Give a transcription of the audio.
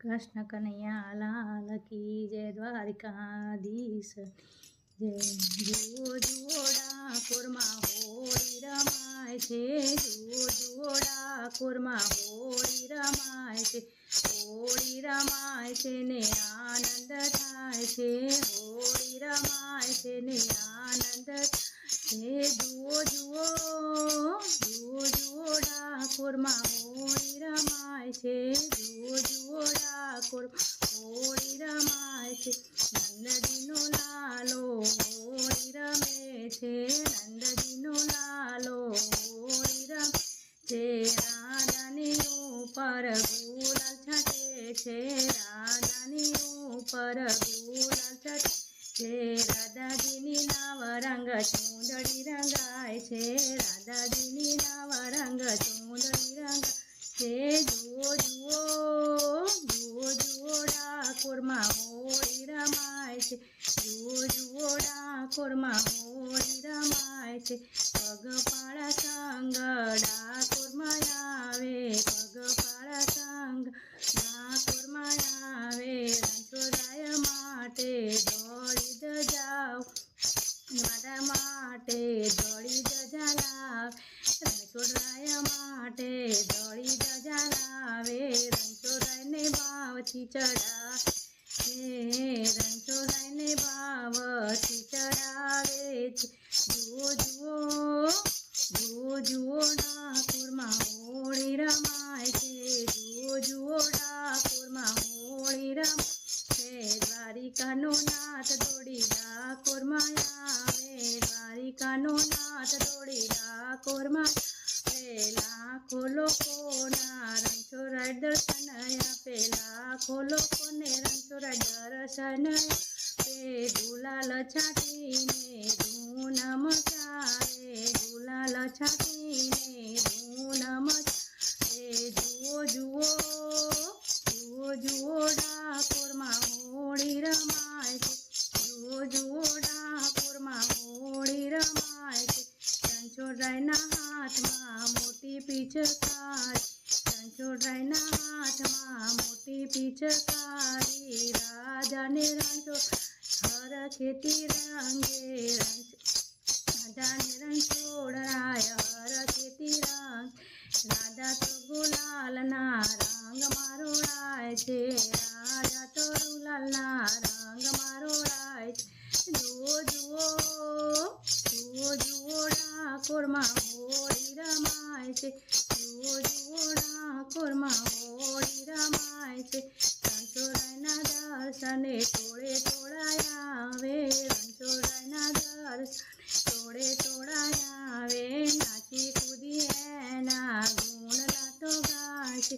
कृष्ण कन्हैया लाल की जय द्वारिकाधीश जय। जुओ जुओ ડાકોરમાં હોળી રમાય છે, જુઓ જુઓ ડાકોરમાં હોળી રમાય છે, હોળી રમાય છે ને આનંદ થાય છે, હોળી રમાય છે ને આનંદ થાય છે। જુઓ જુઓ જુઓ જુઓ ડાકોરમાં હોળી રમાય છે, જુઓ જુઓ ડાકોરમાં હોળી રમાય છે। નંદજીનો લાલો હોળી રમે છે, નંદજીનો લાલો હોળી રમે છે, રાધાની ઉપર ગુલાલ છાંટે છે, રાધાની ઉપર ગુલાલ છાંટે છે, રાધાજીની નવ રંગ ચૂંદડી રંગાય છે, રાધાજીની નવ રંગ ચૂંદડી રંગાય છે। જુઓ જુઓ જુઓ જુઓ ડાકોરમાં હોળી રમાય છે, જુઓ જુઓ ડાકોરમાં હોળી રમાય છે। પગપાળા સંગ ડાકોરમાં આવે, પગપાળા સંગ ડાકોરમાં આવે, રણછોડરાય માટે દોડી જ જાઓ, મારા માટે દોડી જ લાવ, રણછોડરાય માટે દોડી જ લાવે, રણછોડરાયને ભાવથી ચડાવે, રણછોડરાયને ભાવથી ચડાવે છે। જુઓ જુઓ જુઓ જુઓ ડાકોરમાં હોળી રમાય છે, જુઓ જુઓ ડાકોરમાં હોળી રમાય છે। દ્વારિકાનો નાથ દોડી ડાકોરમાં આવે, દ્વારિકાનો નાથ દોડી ડાકોરમાં આવે, લાખો લોકોના રણછોડરાય દર્શન આપે, લાખો લોકોને રણછોડરાય દર્શન આપે, ગુલાલ છાંટીને ધૂન મચાવે, ગુલાલ છાંટીને ધૂન મચાવે। જુઓ જુઓ જુઓ જુઓ ડાકોરમાં હોળી રમાય છે, જુઓ જુઓ ડાકોરમાં હોળી રમાય છે। રણછોડરાયના હાથમાં મોટી પિચકારી, રણછોડરાયના હાથમાં મોટી પિચકારી, રાજાને રણછોડ હરખેથી રંગે, રાજાને રણછોડરાય હરખેથી રંગ, રાજા તો ગુલાલના રંગમાં રોડાય છે, રાજા તો ગુલાલના રંગમાં રોડાય છે। જુઓ જુઓ જુઓ જુઓ ડાકોરમાં હોળી રમાય છે, જુઓ જુઓ ડાકોરમાં હોળી રમાય છે। રણછોડરાયના દર્શને ટોળે ટોળાય આવે, રણછોડરાયના દર્શને ટોળે ટોળાય આવે, નાચી કૂદી એના ગુણ લાતો ગાય છે,